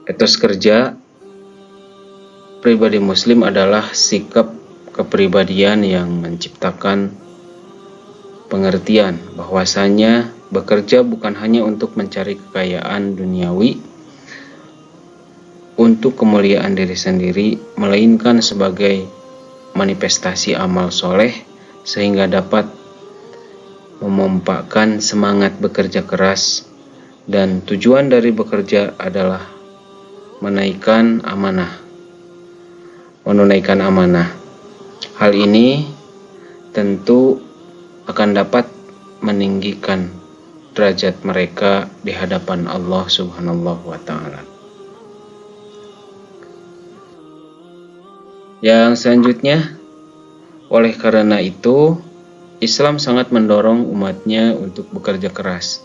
Etos kerja pribadi muslim adalah sikap kepribadian yang menciptakan pengertian bahwasanya bekerja bukan hanya untuk mencari kekayaan duniawi, untuk kemuliaan diri sendiri, melainkan sebagai manifestasi amal soleh sehingga dapat memompakkan semangat bekerja keras, dan tujuan dari bekerja adalah menunaikan amanah. Hal ini tentu akan dapat meninggikan derajat mereka di hadapan Allah Subhanahu wa Ta'ala. Yang selanjutnya, oleh karena itu Islam sangat mendorong umatnya untuk bekerja keras,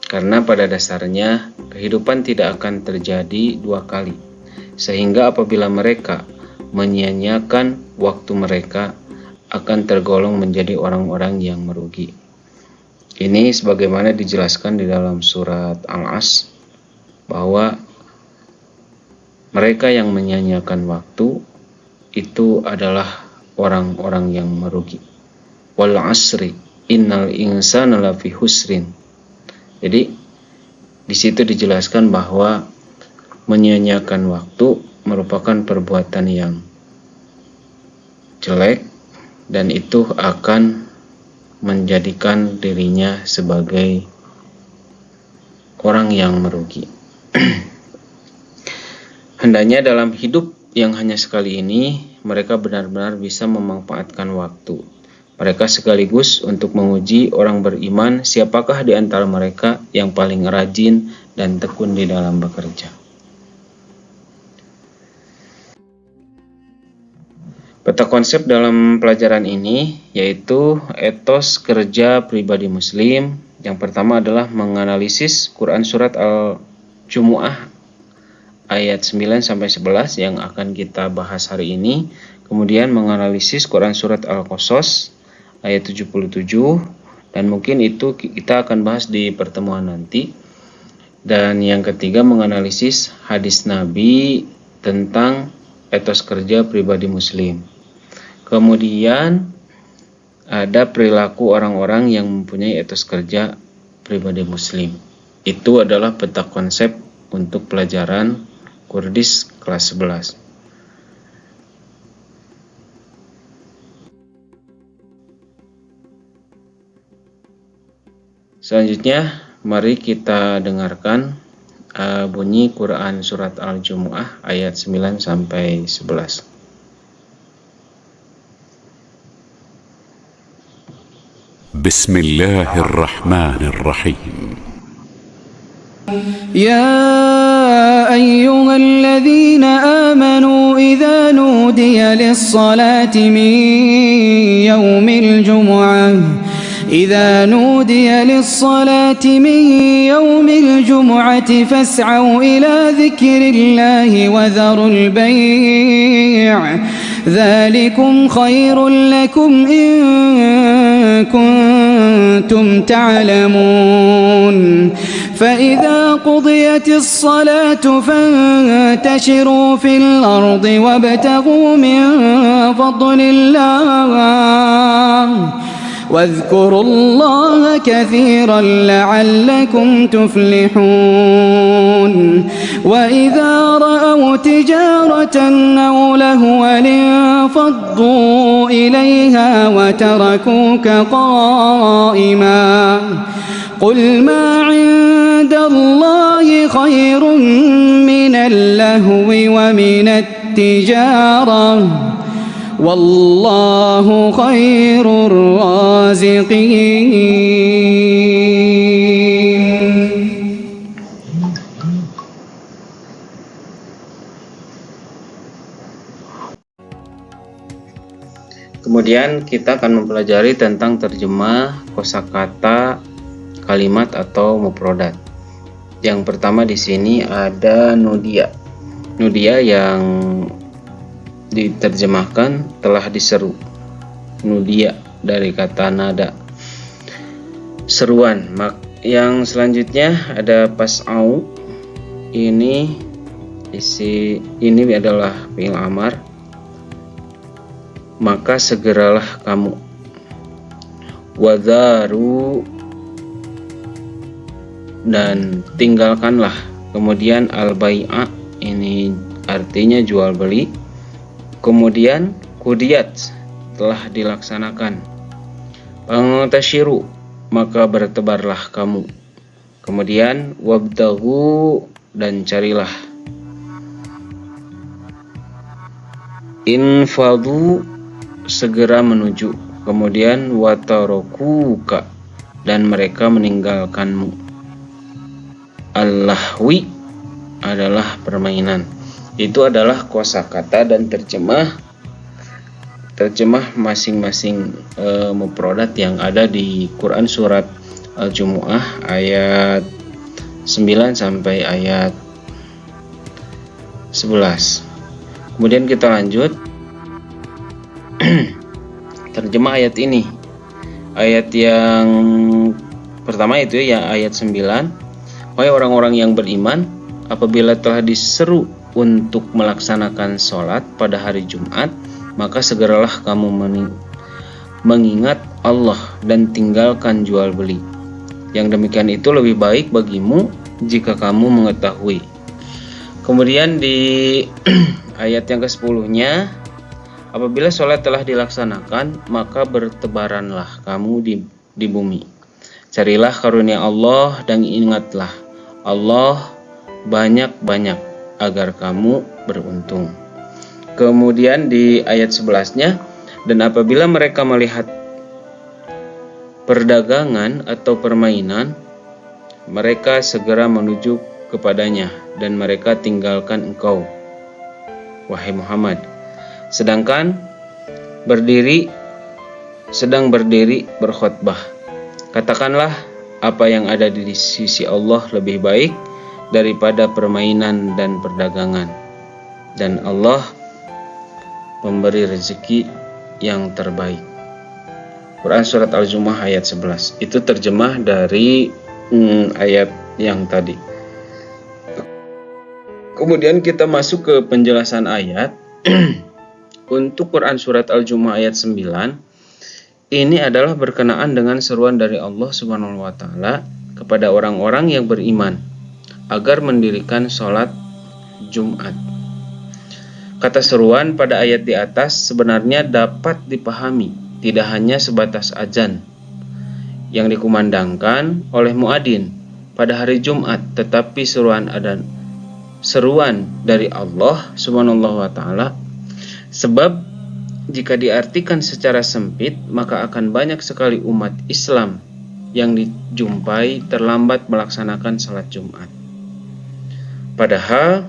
karena pada dasarnya kehidupan tidak akan terjadi dua kali, sehingga apabila mereka menyia-nyiakan waktu mereka akan tergolong menjadi orang-orang yang merugi. Ini sebagaimana dijelaskan di dalam surat Al-Asr bahwa mereka yang menyia-nyiakan waktu itu adalah orang-orang yang merugi. Wal 'asri innal insana lafi husrin. Jadi di situ dijelaskan bahwa menyia-nyiakan waktu merupakan perbuatan yang jelek, dan itu akan menjadikan dirinya sebagai orang yang merugi. Hendaknya dalam hidup yang hanya sekali ini, mereka benar-benar bisa memanfaatkan waktu mereka sekaligus untuk menguji orang beriman siapakah di antara mereka yang paling rajin dan tekun di dalam bekerja. Peta konsep dalam pelajaran ini yaitu etos kerja pribadi muslim. Yang pertama adalah menganalisis Quran surat Al-Jumu'ah ayat 9-11 yang akan kita bahas hari ini. Kemudian menganalisis Quran surat Al-Qasas ayat 77, dan mungkin itu kita akan bahas di pertemuan nanti. Dan yang ketiga menganalisis hadis Nabi tentang etos kerja pribadi muslim. Kemudian ada perilaku orang-orang yang mempunyai etos kerja pribadi muslim. Itu adalah peta konsep untuk pelajaran Kurdis kelas 11. Selanjutnya mari kita dengarkan bunyi Quran surat Al-Jumu'ah ayat 9-11. بسم الله الرحمن الرحيم. يا أيها الذين آمنوا إذا نودي للصلاة من يوم الجمعة فاسعوا إلى ذكر الله وذروا البيع ذلكم خير لكم إن كنتم تعلمون فإذا قضيت الصلاة فانتشروا في الأرض وابتغوا من فضل الله واذكروا الله كثيرا لعلكم تفلحون وإذا رأوا تجارة أو لهوا انفضوا إليها وتركوك قائما قل ما عند الله خير من اللهو ومن التجارة والله خير الرازقين. Kemudian kita akan mempelajari tentang terjemah kosakata kalimat atau mufradat. Yang pertama di sini ada nudia. Nudia yang diterjemahkan telah diseru. Nudia dari kata nada, seruan. Yang selanjutnya ada pas'au. Ini isi ini adalah fi'il amar, maka segeralah kamu. Wadharu, dan tinggalkanlah. Kemudian al-bai'a, ini artinya jual beli. Kemudian qudiyat, telah dilaksanakan. Fantashiru, maka bertebarlah kamu. Kemudian wabtaghu, dan carilah. Infadhu, segera menuju. Kemudian watarokuka, dan mereka meninggalkanmu. Al-lahwi adalah permainan. Itu adalah kosakata dan terjemah masing-masing mufradat yang ada di Quran surat Al-Jumu'ah ayat 9 sampai ayat 11. Kemudian kita lanjut. Terjemah ayat ini. Ayat yang pertama itu ya ayat 9. Wahai orang-orang yang beriman, apabila telah diseru untuk melaksanakan sholat pada hari Jumat, maka segeralah kamu mengingat Allah dan tinggalkan jual beli. Yang demikian itu lebih baik bagimu jika kamu mengetahui. Kemudian di ayat yang ke-10-nya, apabila sholat telah dilaksanakan, maka bertebaranlah kamu di bumi. Carilah karunia Allah dan ingatlah Allah banyak-banyak agar kamu beruntung. Kemudian di ayat 11-nya, dan apabila mereka melihat perdagangan atau permainan, mereka segera menuju kepadanya dan mereka tinggalkan engkau, wahai Muhammad, sedang berdiri berkhutbah. Katakanlah, apa yang ada di sisi Allah lebih baik daripada permainan dan perdagangan, dan Allah memberi rezeki yang terbaik. Quran surat Al-Jumu'ah ayat 11. Itu terjemah dari ayat yang tadi. Kemudian kita masuk ke penjelasan ayat. Untuk Quran surat Al-Jumu'ah ayat 9, ini adalah berkenaan dengan seruan dari Allah Subhanahu wa taala kepada orang-orang yang beriman agar mendirikan sholat Jumat. Kata seruan pada ayat di atas sebenarnya dapat dipahami tidak hanya sebatas azan yang dikumandangkan oleh muadzin pada hari Jumat, tetapi seruan dari Allah Subhanahu wa taala. Sebab jika diartikan secara sempit, maka akan banyak sekali umat Islam yang dijumpai terlambat melaksanakan salat Jumat. Padahal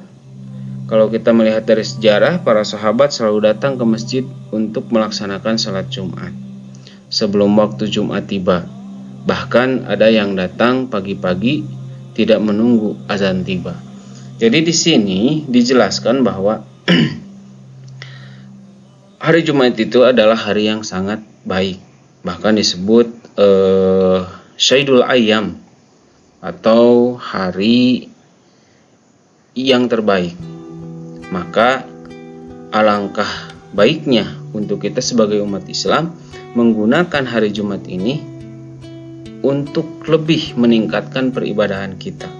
kalau kita melihat dari sejarah, para sahabat selalu datang ke masjid untuk melaksanakan salat Jumat sebelum waktu Jumat tiba. Bahkan ada yang datang pagi-pagi tidak menunggu azan tiba. Jadi di sini dijelaskan bahwa hari Jumat itu adalah hari yang sangat baik. Bahkan disebut Syaidul Ayyam, atau hari yang terbaik. Maka alangkah baiknya untuk kita sebagai umat Islam menggunakan hari Jumat ini untuk lebih meningkatkan peribadahan kita.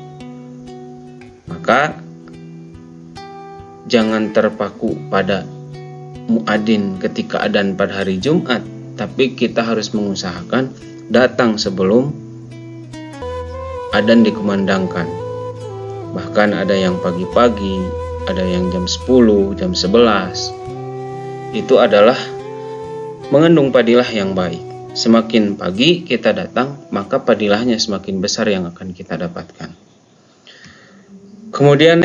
Maka jangan terpaku pada muadzin ketika adzan pada hari Jumat, tapi kita harus mengusahakan datang sebelum adzan dikumandangkan. Bahkan ada yang pagi-pagi, ada yang jam 10, jam 11. Itu adalah mengandung padilah yang baik. Semakin pagi kita datang, maka padilahnya semakin besar yang akan kita dapatkan. Kemudian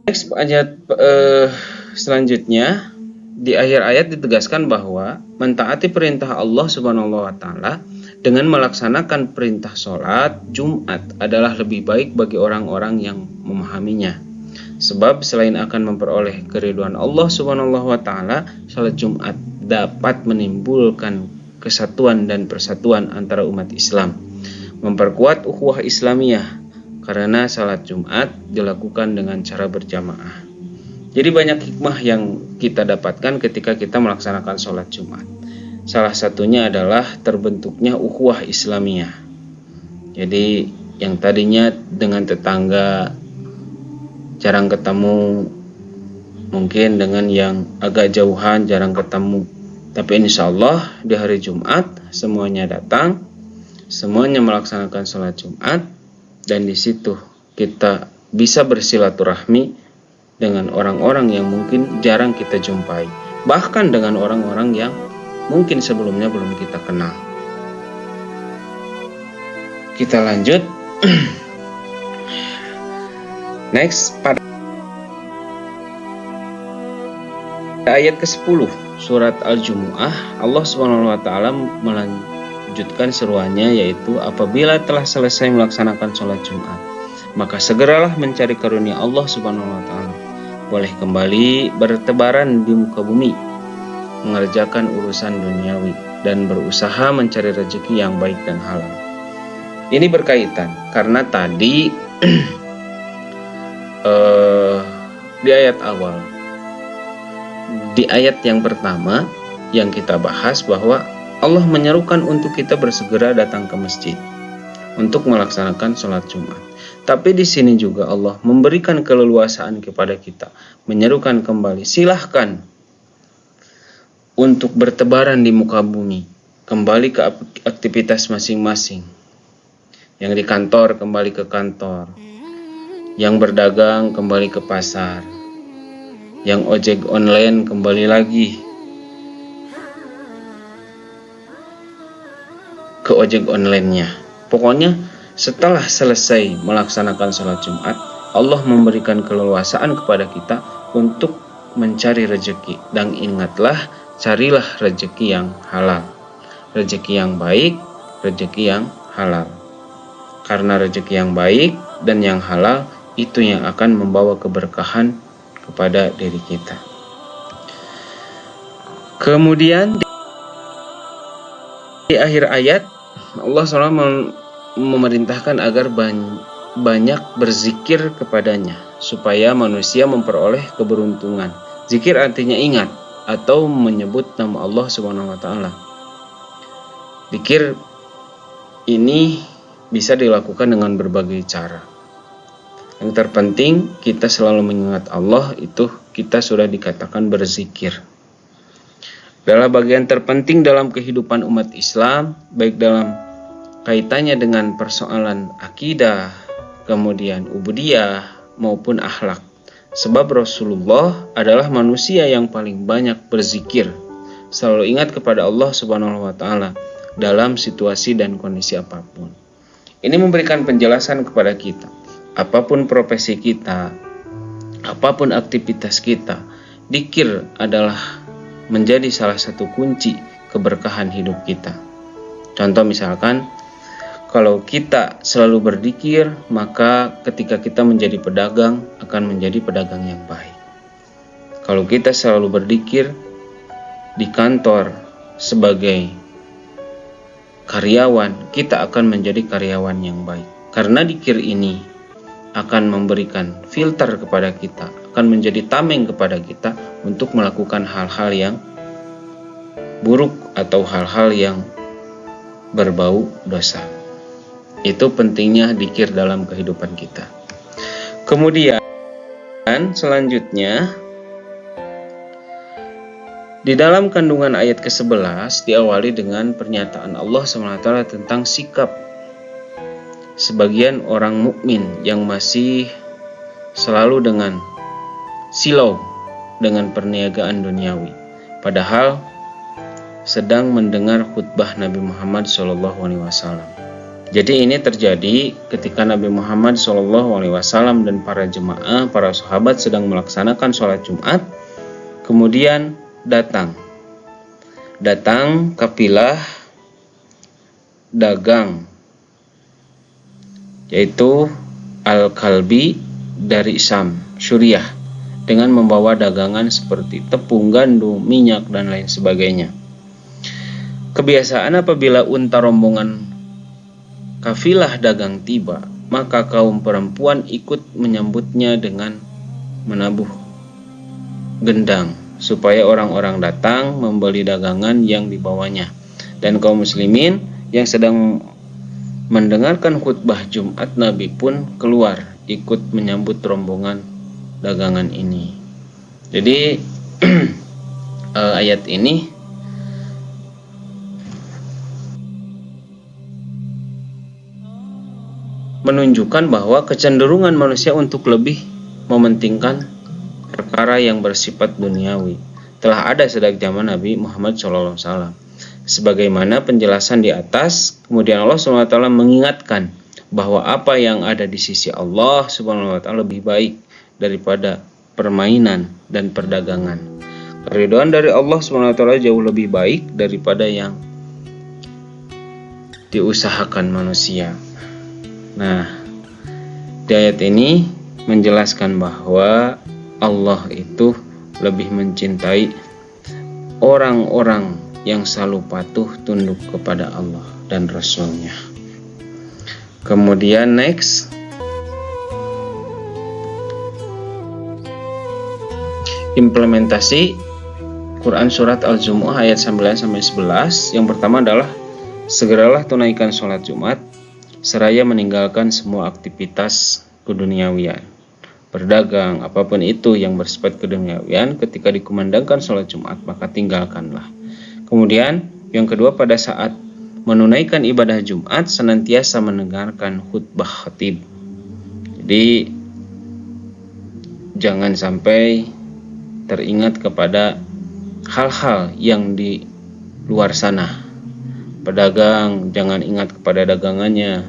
next ayat selanjutnya, di akhir ayat ditegaskan bahwa mentaati perintah Allah Subhanahu wa taala dengan melaksanakan perintah sholat Jumat adalah lebih baik bagi orang-orang yang memahaminya. Sebab selain akan memperoleh keridhaan Allah Subhanahu wa taala, sholat Jumat dapat menimbulkan kesatuan dan persatuan antara umat Islam, memperkuat ukhuwah Islamiyah, karena salat Jumat dilakukan dengan cara berjamaah. Jadi banyak hikmah yang kita dapatkan ketika kita melaksanakan sholat Jumat. Salah satunya adalah terbentuknya ukhuwah Islamiyah. Jadi yang tadinya dengan tetangga jarang ketemu, mungkin dengan yang agak jauhan jarang ketemu, tapi insya Allah di hari Jumat semuanya datang, semuanya melaksanakan sholat Jumat, dan di situ kita bisa bersilaturahmi dengan orang-orang yang mungkin jarang kita jumpai, bahkan dengan orang-orang yang mungkin sebelumnya belum kita kenal. Kita lanjut. Next, pada ayat ke-10 surat Al-Jumu'ah, Allah SWT melanjutkan seruannya, yaitu apabila telah selesai melaksanakan sholat Jumat, maka segeralah mencari karunia Allah SWT. Boleh kembali bertebaran di muka bumi, mengerjakan urusan duniawi, dan berusaha mencari rezeki yang baik dan halal. Ini berkaitan karena tadi di ayat awal, di ayat yang pertama yang kita bahas, bahwa Allah menyerukan untuk kita bersegera datang ke masjid untuk melaksanakan sholat Jumat. Tapi di sini juga Allah memberikan keleluasaan kepada kita, menyerukan kembali, silahkan untuk bertebaran di muka bumi, kembali ke aktivitas masing-masing. Yang di kantor kembali ke kantor, yang berdagang kembali ke pasar, yang ojek online kembali lagi ke ojek online-nya. Pokoknya setelah selesai melaksanakan sholat Jumat, Allah memberikan keleluasaan kepada kita untuk mencari rezeki. Dan ingatlah, carilah rezeki yang halal, rezeki yang baik, rezeki yang halal. Karena rezeki yang baik dan yang halal itu yang akan membawa keberkahan kepada diri kita. Kemudian di akhir ayat, Allah SWT memerintahkan agar banyak berzikir kepadanya, supaya manusia memperoleh keberuntungan. Zikir artinya ingat atau menyebut nama Allah SWT. Zikir ini bisa dilakukan dengan berbagai cara. Yang terpenting kita selalu mengingat Allah, itu kita sudah dikatakan berzikir. Adalah bagian terpenting dalam kehidupan umat Islam, baik dalam kaitannya dengan persoalan akidah, kemudian ubudiyah maupun akhlak. Sebab Rasulullah adalah manusia yang paling banyak berzikir, selalu ingat kepada Allah Subhanahu wa taala dalam situasi dan kondisi apapun. Ini memberikan penjelasan kepada kita, apapun profesi kita, apapun aktivitas kita, dzikir adalah menjadi salah satu kunci keberkahan hidup kita. Contoh misalkan, kalau kita selalu berzikir, maka ketika kita menjadi pedagang akan menjadi pedagang yang baik. Kalau kita selalu berzikir di kantor sebagai karyawan, kita akan menjadi karyawan yang baik. Karena zikir ini akan memberikan filter kepada kita, akan menjadi tameng kepada kita untuk melakukan hal-hal yang buruk atau hal-hal yang berbau dosa. Itu pentingnya zikir dalam kehidupan kita. Kemudian selanjutnya, di dalam kandungan ayat ke-11 diawali dengan pernyataan Allah SWT tentang sikap sebagian orang mukmin yang masih selalu dengan silau dengan perniagaan duniawi, padahal sedang mendengar khutbah Nabi Muhammad SAW. Jadi ini terjadi ketika Nabi Muhammad SAW dan para jemaah, para sahabat sedang melaksanakan sholat Jumat. Kemudian datang kafilah dagang, yaitu Al-Kalbi dari Syam, Suriah, dengan membawa dagangan seperti tepung, gandum, minyak, dan lain sebagainya. Kebiasaan apabila unta rombongan kafilah dagang tiba, maka kaum perempuan ikut menyambutnya dengan menabuh gendang supaya orang-orang datang membeli dagangan yang dibawanya. Dan kaum muslimin yang sedang mendengarkan khutbah Jumat Nabi pun keluar ikut menyambut rombongan dagangan ini. Jadi ayat ini menunjukkan bahwa kecenderungan manusia untuk lebih mementingkan perkara yang bersifat duniawi telah ada sejak zaman Nabi Muhammad SAW. Sebagaimana penjelasan di atas, kemudian Allah SWT mengingatkan bahwa apa yang ada di sisi Allah SWT lebih baik daripada permainan dan perdagangan. Keridhaan dari Allah SWT jauh lebih baik daripada yang diusahakan manusia. Nah, di ayat ini menjelaskan bahwa Allah itu lebih mencintai orang-orang yang selalu patuh tunduk kepada Allah dan Rasul-Nya. Kemudian next, implementasi Quran Surat Al-Jumu'ah ayat 9-11. Yang pertama adalah segeralah tunaikan sholat Jumat seraya meninggalkan semua aktivitas keduniawian, berdagang, apapun itu yang bersifat keduniawian. Ketika dikumandangkan sholat Jumat maka tinggalkanlah. Kemudian yang kedua, pada saat menunaikan ibadah Jumat senantiasa mendengarkan khutbah khatib. Jadi jangan sampai teringat kepada hal-hal yang di luar sana. Pedagang jangan ingat kepada dagangannya,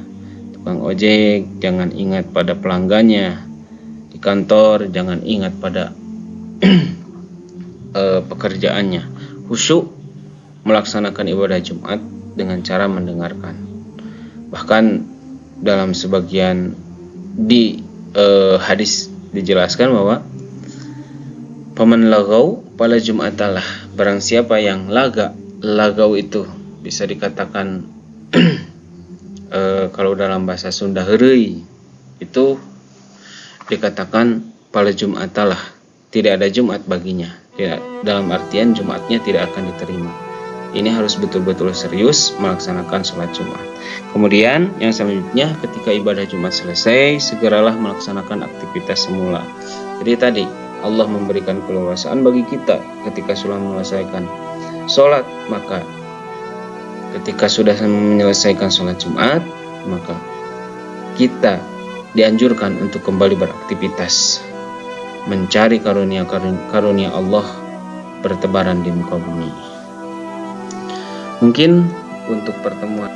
tukang ojek jangan ingat pada pelanggannya, di kantor jangan ingat pada pekerjaannya. Khusyuk melaksanakan ibadah Jumat dengan cara mendengarkan. Bahkan dalam sebagian di hadis dijelaskan bahwa paman lagau pada Jumatalah, barang siapa yang lagau itu bisa dikatakan kalau dalam bahasa Sunda heureuy itu dikatakan pada Jumatalah, tidak ada Jumat baginya. Dalam artian Jumatnya tidak akan diterima. Ini harus betul-betul serius melaksanakan sholat Jumat. Kemudian yang selanjutnya, ketika ibadah Jumat selesai, segeralah melaksanakan aktivitas semula. Jadi tadi Allah memberikan keleluasaan bagi kita ketika sudah menyelesaikan sholat, maka ketika sudah menyelesaikan sholat Jumat, maka kita dianjurkan untuk kembali beraktivitas, mencari karunia Allah bertebaran di muka bumi. Mungkin untuk pertemuan